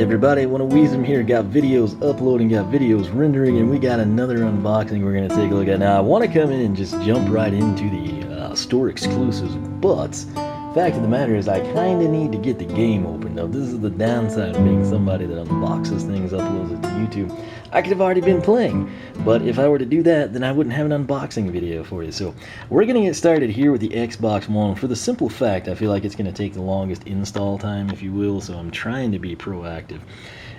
everybody, one of Weezem here. Got videos uploading, got videos rendering, and we got another unboxing we're going to take a look at. Now, I want to come in and just jump right into the store exclusives, but fact of the matter is I kind of need to get the game open. Now, this is the downside of being somebody that unboxes things, uploads it to YouTube. I could have already been playing, but if I were to do that, then I wouldn't have an unboxing video for you. So we're going to get started here with the Xbox One for the simple fact I feel like it's going to take the longest install time, if you will, so I'm trying to be proactive.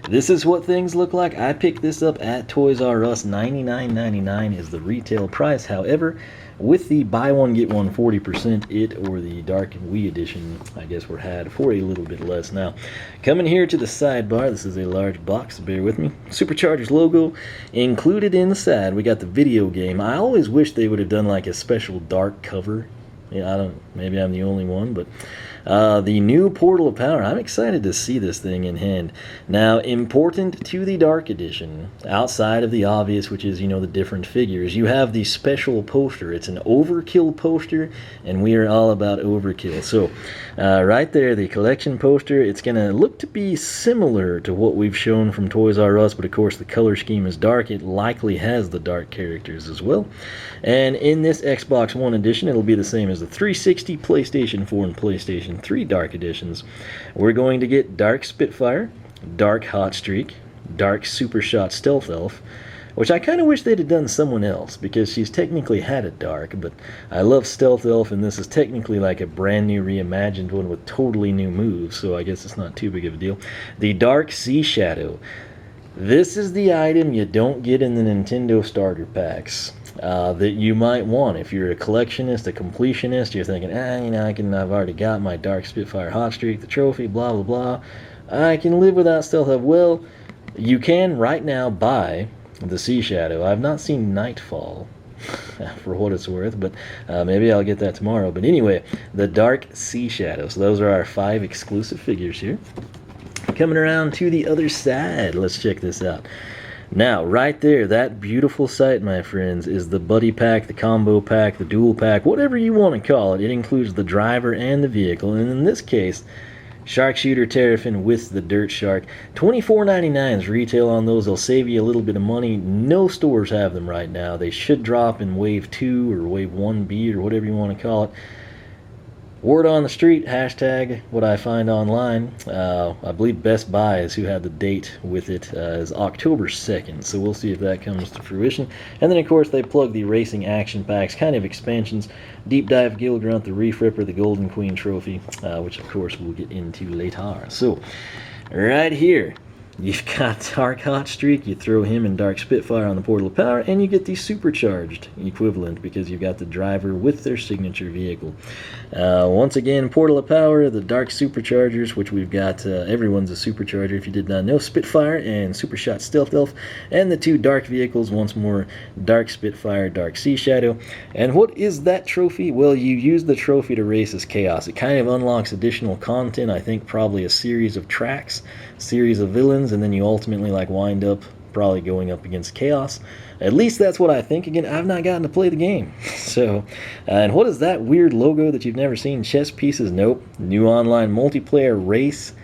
This is what things look like. I picked this up at Toys R Us. $99.99 is the retail price. However, with the buy one get one 40% it or the Dark and Wii edition, I guess we're had for a little bit less. Now, coming here to the sidebar, this is a large box, bear with me. SuperChargers logo included inside. We got the video game. I always wish they would have done like a special dark cover. Yeah, I don't, maybe I'm the only one, but the new Portal of Power. I'm excited to see this thing in hand. Now, important to the Dark Edition, outside of the obvious, which is, you know, the different figures, you have the special poster. It's an overkill poster, and we are all about overkill. So, right there, the collection poster, it's going to look to be similar to what we've shown from Toys R Us, but of course the color scheme is dark. It likely has the dark characters as well. And in this Xbox One edition, it'll be the same as the 360, PlayStation 4, and PlayStation 3 Dark Editions. We're going to get Dark Spitfire, Dark Hot Streak, Dark Super Shot Stealth Elf, which I kind of wish they'd have done someone else, because she's technically had a Dark, but I love Stealth Elf, and this is technically like a brand new reimagined one with totally new moves, so I guess it's not too big of a deal. The Dark Sea Shadow. This is the item you don't get in the Nintendo starter packs. That you might want if you're a collectionist, a completionist. You're thinking, you know, I've already got my Dark Spitfire Hot Streak, the trophy, blah blah blah. I can live without Stealth Elf. Well, you can right now buy the Sea Shadow. I've not seen Nightfall, for what it's worth, but maybe I'll get that tomorrow. But anyway, the Dark Sea Shadow. So those are our 5 exclusive figures here. Coming around to the other side, let's check this out. Now, right there, that beautiful sight, my friends, is the buddy pack, the combo pack, the dual pack, whatever you want to call it. It includes the driver and the vehicle, and in this case, Sharkshooter Terrapin with the Dirt Shark. $24.99 is retail on those. They'll save you a little bit of money. No stores have them right now. They should drop in Wave 2 or Wave 1B or whatever you want to call it. Word on the street, hashtag what I find online. I believe Best Buy is who had the date with it, is October 2nd, so we'll see if that comes to fruition. And then, of course, they plug the racing action packs, kind of expansions. Deep Dive Gilgrunt, the Reef Ripper, the Golden Queen Trophy, which, of course, we'll get into later. So, right here, you've got Dark Hot Streak. You throw him and Dark Spitfire on the Portal of Power, and you get the supercharged equivalent because you've got the driver with their signature vehicle. Once again, Portal of Power, the Dark Superchargers, which we've got, everyone's a supercharger if you did not know, Spitfire and Super Shot Stealth Elf, and the 2 dark vehicles, once more, Dark Spitfire, Dark Sea Shadow. And what is that trophy? Well, you use the trophy to race as Chaos. It kind of unlocks additional content, I think probably a series of tracks, series of villains, and then you ultimately like wind up probably going up against Chaos. At least that's what I think. Again, I've not gotten to play the game. So, and what is that weird logo that you've never seen? Chess pieces? Nope. New online multiplayer race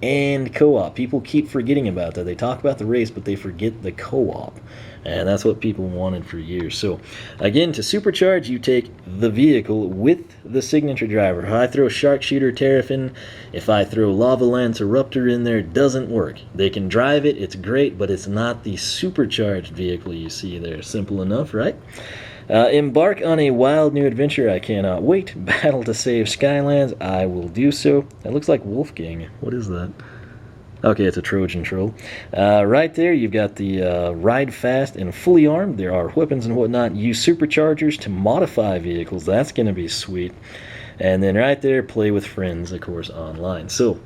and co-op. People keep forgetting about that. They talk about the race, but they forget the co-op. And that's what people wanted for years. So, again, to supercharge, you take the vehicle with the signature driver. If I throw Sharkshooter Terrapin, if I throw Lava Lance Eruptor in there, it doesn't work. They can drive it, it's great, but it's not the supercharged vehicle you see there. Simple enough, right? Embark on a wild new adventure. I cannot wait. Battle to save Skylands. I will do so. That looks like Wolfgang. What is that? Okay, it's a Trojan troll. Right there, you've got the ride fast and fully armed. There are weapons and whatnot. Use superchargers to modify vehicles. That's going to be sweet. And then right there, play with friends, of course, online. So,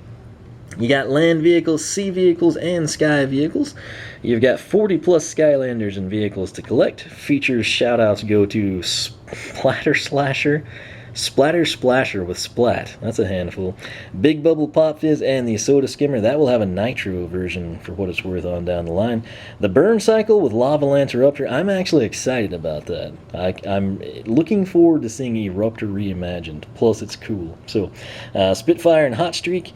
you got land vehicles, sea vehicles, and sky vehicles. You've got 40 plus Skylanders and vehicles to collect. Features shoutouts go to Splatter Splasher with Splat. That's a handful. Big Bubble Pop Fizz and the Soda Skimmer. That will have a Nitro version for what it's worth on down the line. The Burn Cycle with Lava Lance Eruptor. I'm actually excited about that. I'm looking forward to seeing Eruptor reimagined. Plus, it's cool. So, Spitfire and Hot Streak.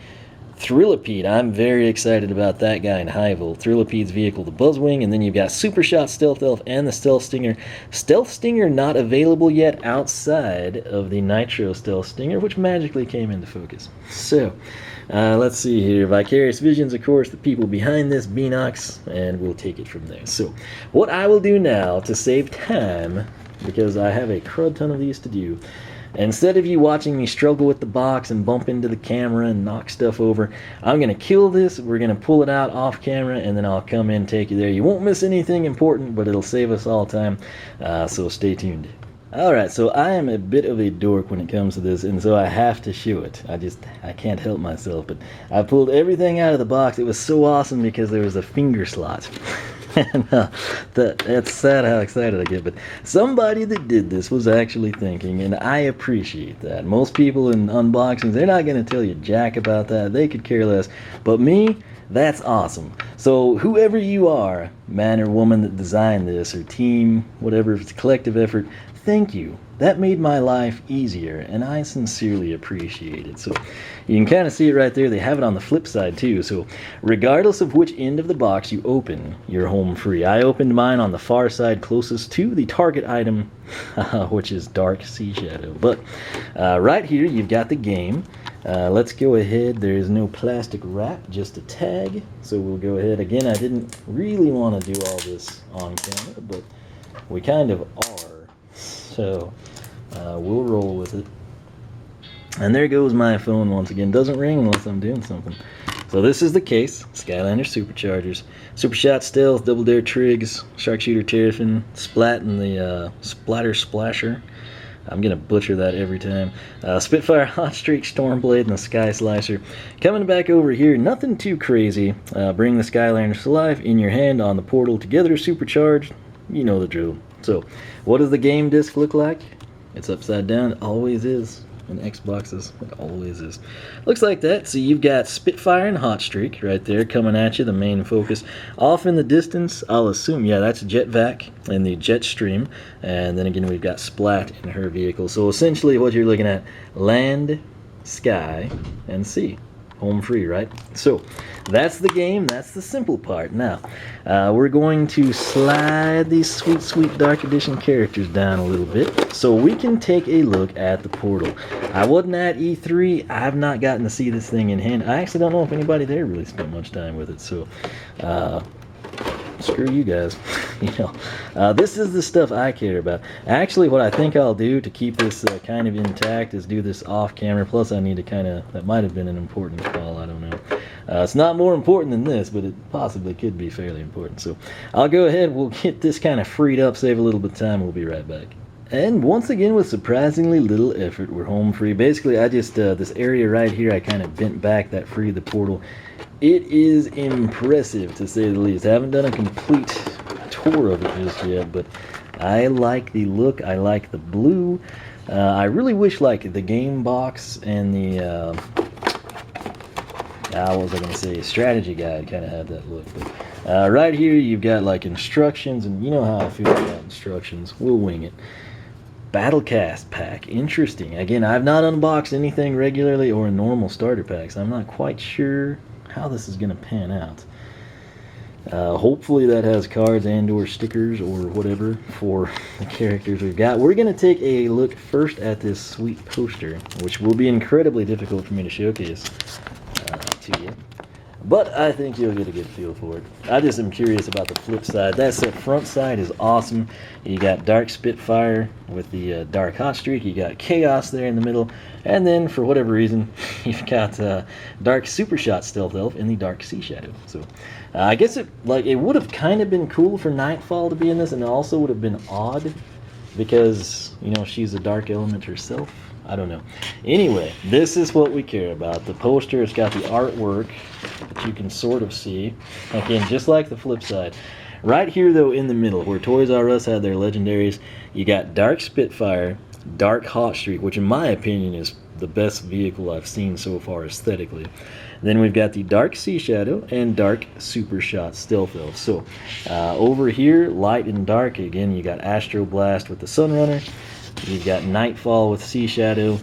Thrillipede, I'm very excited about that guy in Highville. Thrillipede's vehicle, the Buzzwing, and then you've got Supershot Stealth Elf and the Stealth Stinger. Stealth Stinger not available yet outside of the Nitro Stealth Stinger, which magically came into focus. So, let's see here. Vicarious Visions, of course, the people behind this, Beanox, and we'll take it from there. So, what I will do now to save time, because I have a crud ton of these to do, instead of you watching me struggle with the box and bump into the camera and knock stuff over, I'm going to kill this, we're going to pull it out off camera, and then I'll come in and take you there. You won't miss anything important, but it'll save us all time, so stay tuned. Alright, so I am a bit of a dork when it comes to this, and so I have to show it. I can't help myself, but I pulled everything out of the box. It was so awesome because there was a finger slot. And that's sad how excited I get, but somebody that did this was actually thinking, and I appreciate that. Most people in unboxings, they're not going to tell you jack about that. They could care less. But me, that's awesome. So whoever you are, man or woman that designed this, or team, whatever, if it's a collective effort, thank you. That made my life easier, and I sincerely appreciate it. So you can kind of see it right there. They have it on the flip side too. So regardless of which end of the box you open, you're home free. I opened mine on the far side closest to the target item, which is Dark Sea Shadow. But right here you've got the game. Let's go ahead. There is no plastic wrap, just a tag. So we'll go ahead. Again, I didn't really want to do all this on camera, but we kind of are. So we'll roll with it. And there goes my phone once again. Doesn't ring unless I'm doing something. So this is the case. Skylander SuperChargers. Supershot Stealth, Double Dare Trigs, Sharpshooter Terrafin, Splat, and the Splatter Splasher. I'm going to butcher that every time. Spitfire, Hot Streak, Stormblade, and the Sky Slicer. Coming back over here, nothing too crazy. Bring the Skylanders to life in your hand on the portal. Together, supercharged. You know the drill. So, what does the game disc look like? It's upside down. It always is. In Xboxes, it always is. Looks like that. So you've got Spitfire and Hot Streak right there coming at you, the main focus. Off in the distance, I'll assume, yeah, that's Jetvac and the Jetstream. And then again, we've got Splat in her vehicle. So essentially what you're looking at, land, sky, and sea. Home free, right? So that's the game. That's the simple part. Now we're going to slide these sweet Dark Edition characters down a little bit so we can take a look at the portal. I wasn't at E3. I've not gotten to see this thing in hand. I actually don't know if anybody there really spent much time with it, so screw you guys. You know, this is the stuff I care about. Actually, what I think I'll do to keep this kind of intact is do this off camera. Plus, I need to kind of, that might have been an important call, I don't know. It's not more important than this, but it possibly could be fairly important. So I'll go ahead, we'll get this kind of freed up, save a little bit of time, we'll be right back. And once again, with surprisingly little effort, we're home free. Basically, I just, this area right here, I kind of bent back, that freed the portal. It is impressive, to say the least. I haven't done a complete tour of it just yet, but I like the look, I like the blue. I really wish, like, the game box and the, what was I going to say, strategy guide kind of had that look. But right here, you've got, like, instructions, and you know how I feel about instructions. We'll wing it. Battlecast pack, interesting. Again, I've not unboxed anything regularly or in normal starter packs. I'm not quite sure how this is going to pan out. Hopefully that has cards and or stickers or whatever for the characters we've got. We're going to take a look first at this sweet poster, which will be incredibly difficult for me to showcase to you. But I think you'll get a good feel for it. I just am curious about the flip side. That front side is awesome. You got Dark Spitfire with the Dark Hot Streak. You got Chaos there in the middle. And then, for whatever reason, you've got Dark Supershot Stealth Elf in the Dark Sea Shadow. So, I guess it would have kind of been cool for Nightfall to be in this, and it also would have been odd because, you know, she's a dark element herself. I don't know. Anyway, this is what we care about. The poster has got the artwork that you can sort of see. Again, just like the flip side. Right here, though, in the middle, where Toys R Us had their legendaries, you got Dark Spitfire, Dark Hot Streak, which in my opinion is the best vehicle I've seen so far aesthetically. Then we've got the Dark Sea Shadow and Dark Supershot Stealth Elf. So, over here, light and dark, again, you got Astro Blast with the Sunrunner. You've got Nightfall with Sea Shadow.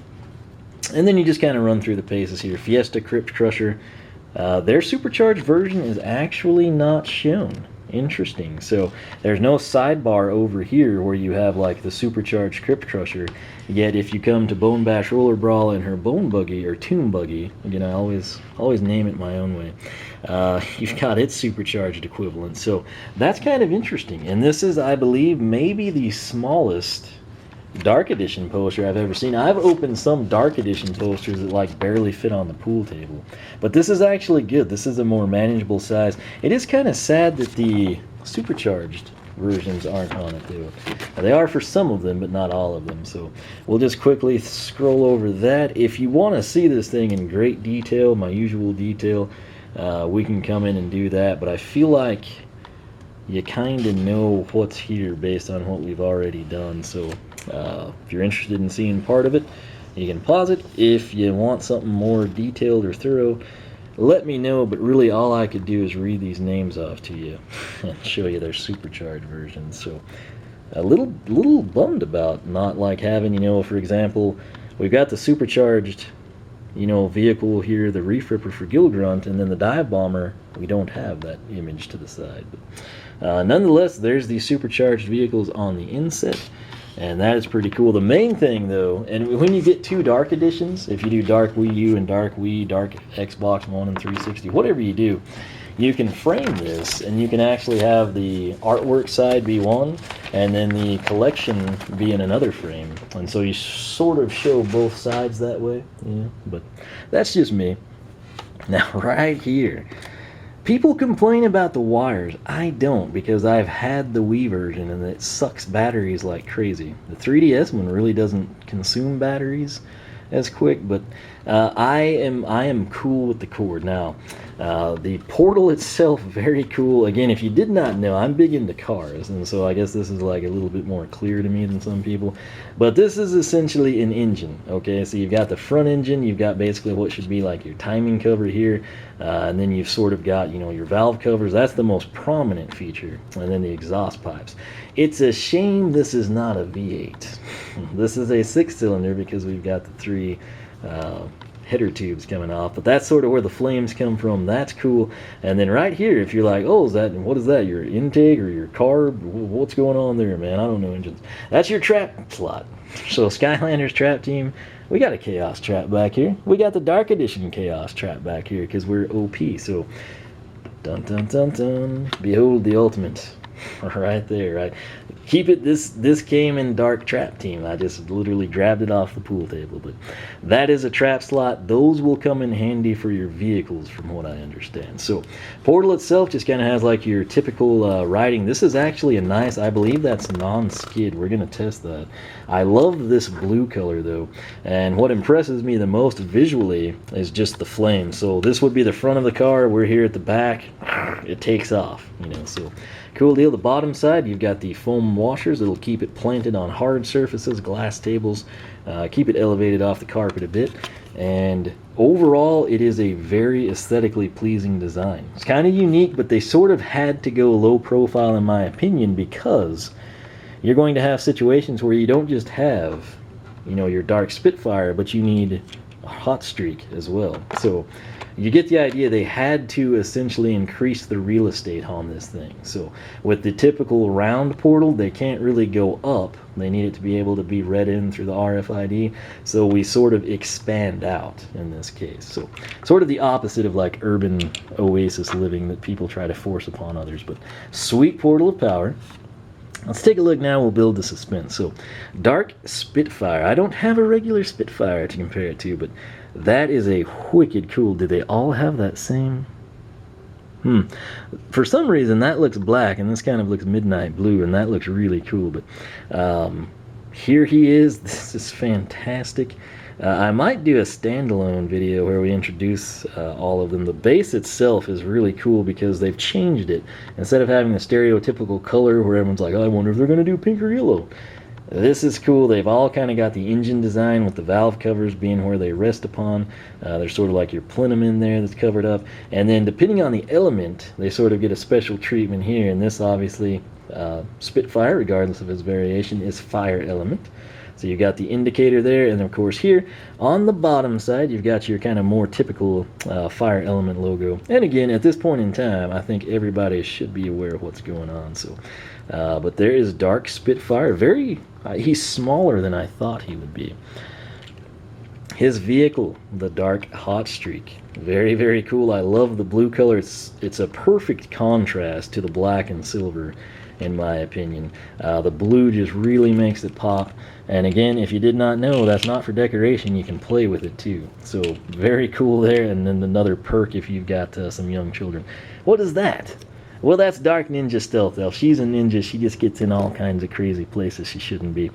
And then you just kind of run through the paces here. Fiesta, Crypt Crusher, Their supercharged version is actually not shown. Interesting. So there's no sidebar over here where you have like the supercharged Crypt Crusher. Yet if you come to Bone Bash Roller Brawl and her Bone Buggy or Tomb Buggy, again I always name it my own way, you've got its supercharged equivalent. So that's kind of interesting. And this is, I believe, maybe the smallest Dark Edition poster I've ever seen. I've opened some Dark Edition posters that like barely fit on the pool table, but this is actually good. This is a more manageable size. It is kind of sad that the supercharged versions aren't on it though. They are for some of them, but not all of them. So we'll just quickly scroll over that. If you want to see this thing in great detail, my usual detail, we can come in and do that, but I feel like you kind of know what's here based on what we've already done. So if you're interested in seeing part of it, you can pause it. If you want something more detailed or thorough, let me know. But really all I could do is read these names off to you and show you their supercharged versions. So a little bummed about not like having, you know, for example, we've got the supercharged, you know, vehicle here, the Reef Ripper for Gilgrunt, and then the Dive Bomber, we don't have that image to the side. But nonetheless, there's the supercharged vehicles on the inset, and that is pretty cool. The main thing though, and when you get two Dark Editions, if you do Dark Wii U and Dark Wii, Dark Xbox One and 360, whatever you do, you can frame this and you can actually have the artwork side be one and then the collection be in another frame, and so you sort of show both sides that way. Yeah, but that's just me. Now right here, people complain about the wires. I don't, because I've had the Wii version and it sucks batteries like crazy. The 3DS one really doesn't consume batteries as quick, but I am cool with the cord. Now the portal itself, very cool. Again, if you did not know, I'm big into cars, and so I guess this is like a little bit more clear to me than some people, but this is essentially an engine. Okay, so you've got the front engine, you've got basically what should be like your timing cover here, and then you've sort of got, you know, your valve covers. That's the most prominent feature, and then the exhaust pipes. It's a shame this is not a V8. This is a 6-cylinder because we've got the three header tubes coming off, but that's sort of where the flames come from. That's cool. And then right here, if you're like, oh, what is that, your intake or your carb? What's going on there, man? I don't know engines. That's your trap slot. So Skylanders trap team, we got a Chaos trap back here. We got the Dark Edition Chaos trap back here because we're OP. So dun dun dun dun, behold the ultimate. Right there, right? Keep it. This came in Dark Trap Team. I just literally grabbed it off the pool table, but that is a trap slot. Those will come in handy for your vehicles, from what I understand. So portal itself just kind of has like your typical riding. This is actually a nice, I believe that's non-skid. We're gonna test that. I love this blue color though, and what impresses me the most visually is just the flame. So this would be the front of the car. We're here at the back. It takes off, you know. So cool deal. The bottom side, you've got the foam washers that'll keep it planted on hard surfaces, glass tables, keep it elevated off the carpet a bit. And overall, it is a very aesthetically pleasing design. It's kind of unique, but they sort of had to go low profile in my opinion, because you're going to have situations where you don't just have, you know, your Dark Spitfire, but you need a Hot Streak as well. So you get the idea. They had to essentially increase the real estate on this thing. So with the typical round portal, they can't really go up. They need it to be able to be read in through the RFID. So we sort of expand out in this case. So sort of the opposite of like urban oasis living that people try to force upon others. But sweet portal of power. Let's take a look now. We'll build the suspense. So Dark Spitfire. I don't have a regular Spitfire to compare it to, but that is a wicked cool. Do they all have that same? For some reason that looks black and this kind of looks midnight blue, and that looks really cool. But here he is. This is fantastic. I might do a standalone video where we introduce all of them. The base itself is really cool because they've changed it. Instead of having the stereotypical color where everyone's like, oh, I wonder if they're going to do pink or yellow. This is cool. They've all kind of got the engine design with the valve covers being where they rest upon. There's sort of like your plenum in there that's covered up. And then depending on the element, they sort of get a special treatment here. And this obviously Spitfire, regardless of its variation, is fire element. So you've got the indicator there, and of course here on the bottom side you've got your kind of more typical fire element logo. And again, at this point in time, I think everybody should be aware of what's going on. So, but there is Dark Spitfire. He's smaller than I thought he would be. His vehicle, the Dark Hot Streak, very, very cool. I love the blue color. It's a perfect contrast to the black and silver, in my opinion. The blue just really makes it pop. And again, if you did not know, that's not for decoration. You can play with it too. So very cool there. And then another perk if you've got some young children. What is that? Well, that's Dark Ninja Stealth Elf. She's a ninja. She just gets in all kinds of crazy places she shouldn't be.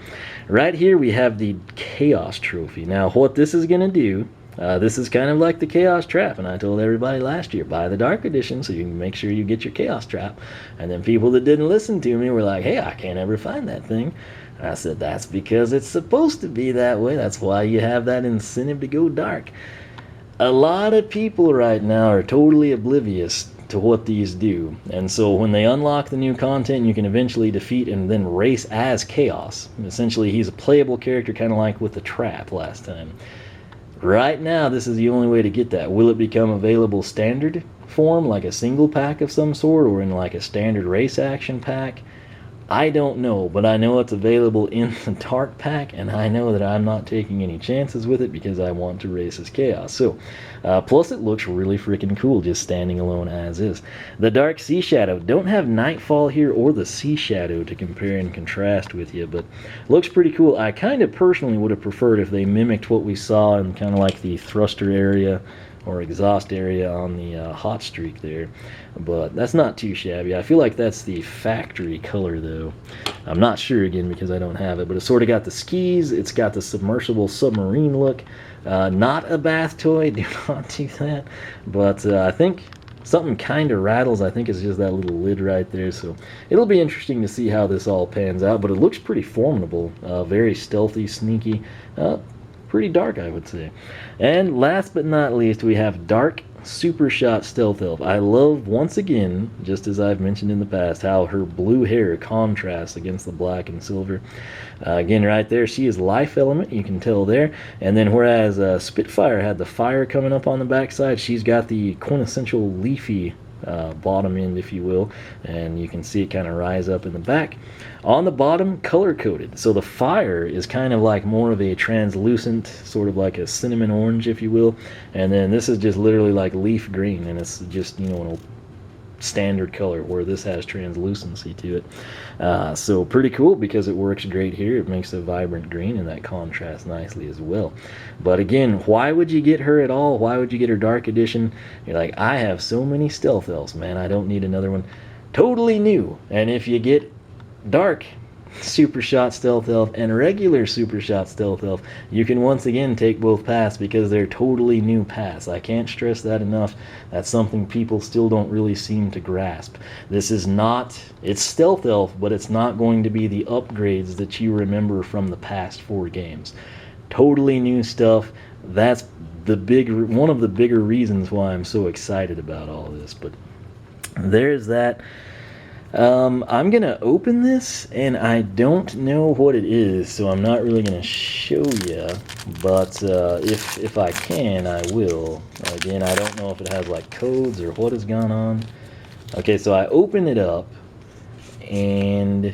Right here we have the Chaos Trophy. Now what this is going to do, this is kind of like the Chaos Trap, and I told everybody last year, buy the Dark Edition so you can make sure you get your Chaos Trap. And then people that didn't listen to me were like, hey, I can't ever find that thing. And I said, that's because it's supposed to be that way. That's why you have that incentive to go dark. A lot of people right now are totally oblivious to what these do, and so when they unlock the new content, you can eventually defeat and then race as Chaos. Essentially, he's a playable character, kind of like with the Trap last time. Right now, this is the only way to get that. Will it become available standard form, like a single pack of some sort, or in like a standard race action pack? I don't know, but I know it's available in the Dark Pack, and I know that I'm not taking any chances with it because I want to race as Chaos. So, plus it looks really freaking cool just standing alone as is. The Dark Sea Shadow. Don't have Nightfall here or the Sea Shadow to compare and contrast with you, but looks pretty cool. I kind of personally would have preferred if they mimicked what we saw in kind of like the thruster area or exhaust area on the Hot Streak there, but that's not too shabby. I feel like that's the factory color though. I'm not sure again because I don't have it, but it's sort of got the skis, it's got the submersible submarine look. Not a bath toy, do not do that, but I think something kind of rattles. I think it's just that little lid right there, so it'll be interesting to see how this all pans out, but it looks pretty formidable, very stealthy, sneaky, pretty dark, I would say. And last but not least, we have Dark Super Shot Stealth Elf. I love, once again, just as I've mentioned in the past, how her blue hair contrasts against the black and silver. Again, right there, she is life element, you can tell there. And then whereas Spitfire had the fire coming up on the backside, she's got the quintessential leafy bottom end, if you will, and you can see it kind of rise up in the back. On the bottom, color coded, so the fire is kind of like more of a translucent, sort of like a cinnamon orange, if you will, and then this is just literally like leaf green, and it's just, you know, a standard color, where this has translucency to it. So pretty cool because it works great here. It makes a vibrant green, and that contrasts nicely as well. But again, why would you get her at all? Why would you get her Dark Edition? You're like, I have so many stealth elves, man, I don't need another one. Totally new. And if you get Dark Super Shot Stealth Elf and regular Super Shot Stealth Elf, you can once again take both paths because they're totally new paths. I can't stress that enough. That's something people still don't really seem to grasp. This is not, it's Stealth Elf, but it's not going to be the upgrades that you remember from the past 4 games. Totally new stuff. That's one of the bigger reasons why I'm so excited about all this. But there's that. I'm gonna open this, and I don't know what it is, so I'm not really gonna show you, but if I can, I will. Again, I don't know if it has like codes or what has gone on. Okay, so I open it up, and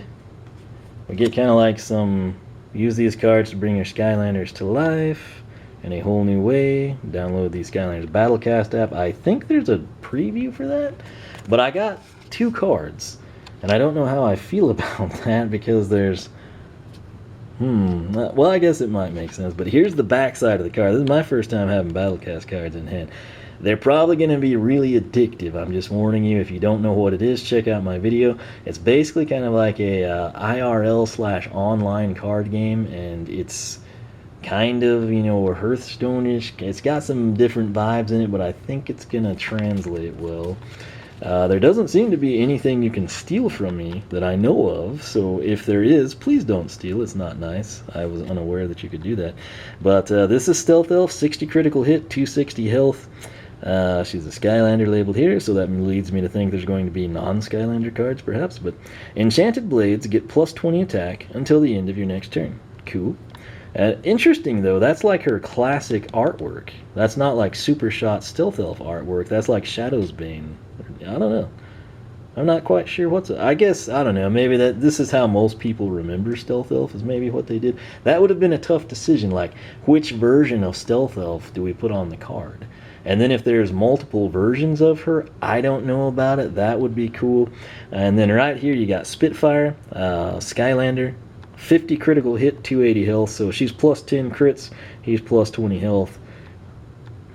we get kind of like some, use these cards to bring your Skylanders to life in a whole new way. Download the Skylanders Battlecast app. I think there's a preview for that, but I got 2 cards. And I don't know how I feel about that because there's, well, I guess it might make sense. But here's the back side of the card. This is my first time having Battlecast cards in hand. They're probably going to be really addictive. I'm just warning you. If you don't know what it is, check out my video. It's basically kind of like a IRL/online card game, and it's kind of, you know, Hearthstone-ish. It's got some different vibes in it, but I think it's going to translate well. There doesn't seem to be anything you can steal from me that I know of, so if there is, please don't steal. It's not nice. I was unaware that you could do that. But this is Stealth Elf, 60 critical hit, 260 health. She's a Skylander labeled here, so that leads me to think there's going to be non-Skylander cards, perhaps. But Enchanted Blades get plus 20 attack until the end of your next turn. Cool. Interesting, though, that's like her classic artwork. That's not like Super Shot Stealth Elf artwork. That's like Shadow's Bane. I don't know. I'm not quite sure what's... I guess, I don't know, maybe this is how most people remember Stealth Elf, is maybe what they did. That would have been a tough decision, like, which version of Stealth Elf do we put on the card? And then if there's multiple versions of her, I don't know about it. That would be cool. And then right here you got Spitfire, Skylander, 50 critical hit, 280 health, so she's plus 10 crits, he's plus 20 health.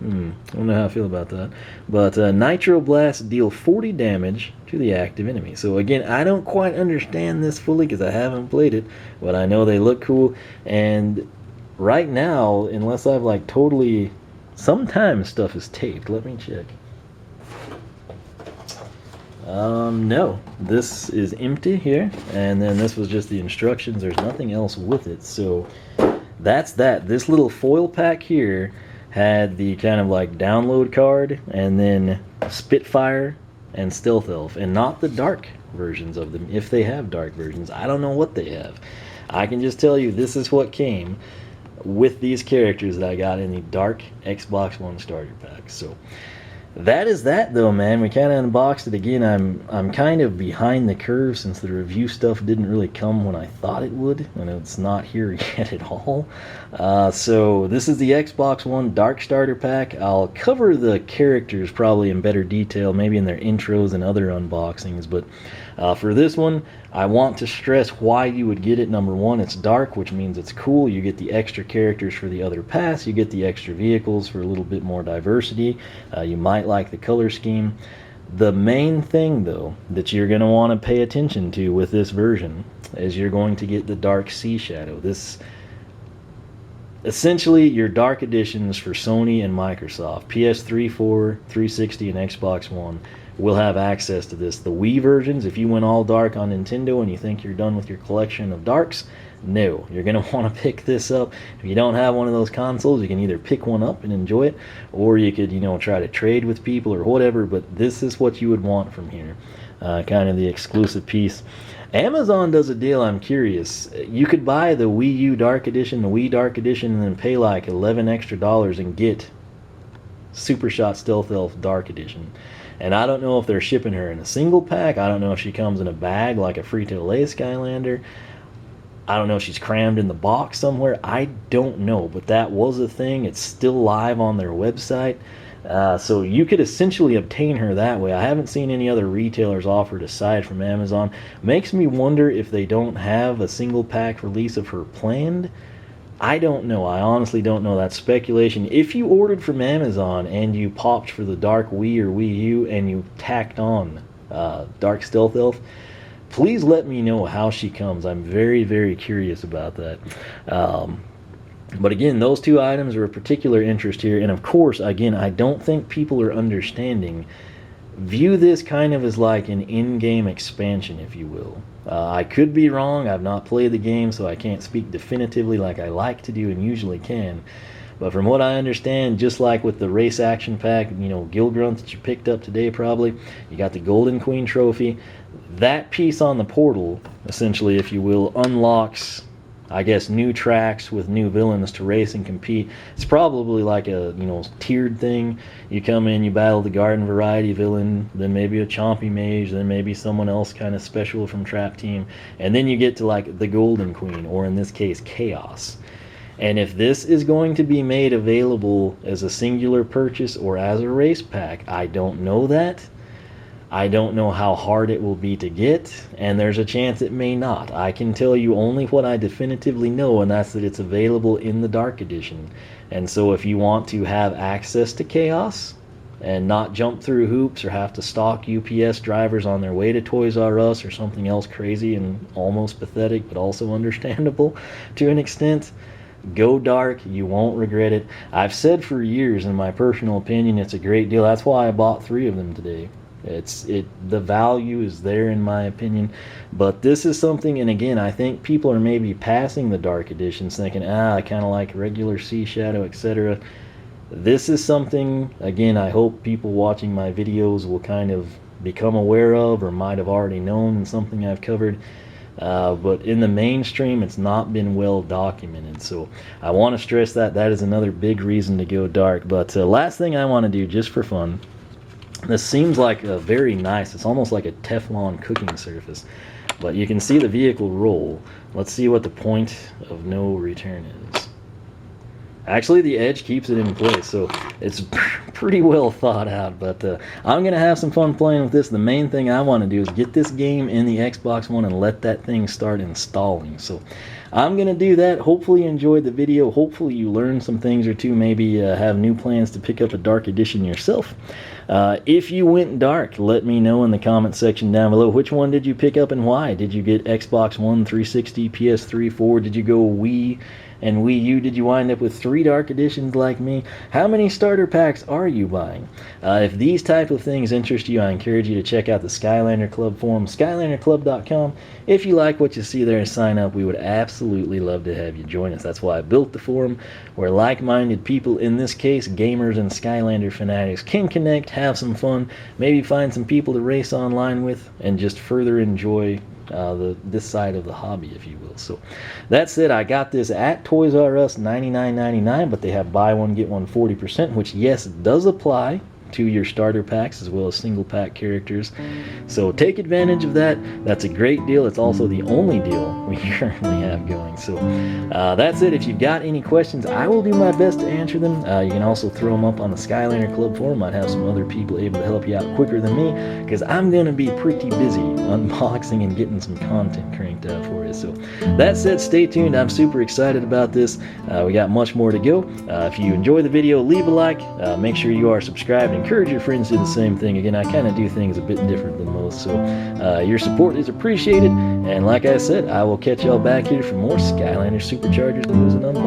I don't know how I feel about that. But Nitro Blast deal 40 damage to the active enemy. So again, I don't quite understand this fully because I haven't played it, but I know they look cool. And right now, unless I've like totally... Sometimes stuff is taped. Let me check. No, this is empty here, and then this was just the instructions. There's nothing else with it, so that's that. This little foil pack here had the kind of like download card, and then Spitfire and Stealth Elf, and not the dark versions of them, if they have dark versions. I don't know what they have. I can just tell you this is what came with these characters that I got in the dark Xbox One starter pack. So that is that, though, man. We kind of unboxed it again. I'm kind of behind the curve since the review stuff didn't really come when I thought it would, and it's not here yet at all. So this is the Xbox One Dark Starter Pack. I'll cover the characters probably in better detail, maybe in their intros and other unboxings, but for this one, I want to stress why you would get it. Number one, it's dark, which means it's cool. You get the extra characters for the other pass. You get the extra vehicles for a little bit more diversity. You might like the color scheme. The main thing, though, that you're going to want to pay attention to with this version is you're going to get the Dark Sea Shadow. This, essentially, your Dark Editions for Sony and Microsoft, PS3, 4, 360, and Xbox One, will have access to this. The Wii versions, if you went all dark on Nintendo and you think you're done with your collection of darks, no, you're going to want to pick this up. If you don't have one of those consoles, you can either pick one up and enjoy it, or you could, try to trade with people or whatever, but this is what you would want from here. Kind of the exclusive piece. Amazon does a deal, I'm curious. You could buy the Wii U Dark Edition, the Wii Dark Edition, and then pay like $11 extra and get Super Shot Stealth Elf Dark Edition. And I don't know if they're shipping her in a single pack. I don't know if she comes in a bag like a free-to-play Skylander. I don't know if she's crammed in the box somewhere. I don't know, but that was a thing. It's still live on their website. So you could essentially obtain her that way. I haven't seen any other retailers offered aside from Amazon. Makes me wonder if they don't have a single pack release of her planned. I don't know. I honestly don't know. That's speculation. If you ordered from Amazon and you popped for the Dark Wii or Wii U and you tacked on Dark Stealth Elf, please let me know how she comes. I'm very, very curious about that. But again, those two items are of particular interest here. And of course, again, I don't think people are understanding. View this kind of as like an in-game expansion, if you will. I could be wrong. I've not played the game, so I can't speak definitively like I like to do and usually can. But from what I understand, just like with the Race Action Pack, Gilgrunt that you picked up today probably, you got the Golden Queen trophy. That piece on the portal, essentially, if you will, unlocks, I guess, new tracks with new villains to race and compete. It's probably like a, tiered thing. You come in, you battle the garden variety villain, then maybe a chompy mage, then maybe someone else kind of special from Trap Team, and then you get to like the Golden Queen, or in this case, Chaos. And if this is going to be made available as a singular purchase or as a race pack, I don't know that. I don't know how hard it will be to get, and there's a chance it may not. I can tell you only what I definitively know, and that's that it's available in the Dark Edition. And so if you want to have access to Chaos and not jump through hoops or have to stalk UPS drivers on their way to Toys R Us or something else crazy and almost pathetic but also understandable to an extent, go dark. You won't regret it. I've said for years, in my personal opinion, it's a great deal. That's why I bought 3 of them today. The value is there, in my opinion. But this is something, and again, I think people are maybe passing the Dark Editions thinking, I kind of like regular Sea Shadow, etc. this is something, again, I hope people watching my videos will kind of become aware of or might have already known, and something I've covered. But in the mainstream, it's not been well documented. So I want to stress that that is another big reason to go dark. But last thing I want to do, just for fun, this seems like a very nice, it's almost like a Teflon cooking surface, but you can see the vehicle roll. Let's see what the point of no return is. Actually, the edge keeps it in place, so it's pretty well thought out. But I'm going to have some fun playing with this. The main thing I want to do is get this game in the Xbox One and let that thing start installing. So I'm going to do that. Hopefully you enjoyed the video. Hopefully you learned some things or two. Maybe have new plans to pick up a Dark Edition yourself. If you went dark, let me know in the comment section down below. Which one did you pick up and why? Did you get Xbox One, 360, PS3, 4? Did you go Wii and Wii U? Did you wind up with 3 Dark Editions like me? How many starter packs are you buying? If these type of things interest you, I encourage you to check out the Skylander Club Forum, SkylanderClub.com. If you like what you see there and sign up, we would absolutely love to have you join us. That's why I built the forum, where like-minded people, in this case gamers and Skylander fanatics, can connect, have some fun, maybe find some people to race online with, and just further enjoy this side of the hobby, if you will. So that's it. I got this at Toys R Us, $99.99, but they have buy one get one 40%, which yes, does apply to your starter packs as well as single pack characters. So take advantage of that. That's a great deal. It's also the only deal we currently have going. So that's it. If you've got any questions, I will do my best to answer them. You can also throw them up on the Skylander Club Forum. I'd have some other people able to help you out quicker than me, because I'm going to be pretty busy unboxing and getting some content cranked out for you. So that said, stay tuned. I'm super excited about this. We got much more to go. If you enjoy the video, leave a like. Make sure you are subscribed. Encourage your friends to do the same thing. Again, I kind of do things a bit different than most, so your support is appreciated. And like I said, I will catch y'all back here for more Skylanders SuperChargers news and unboxing.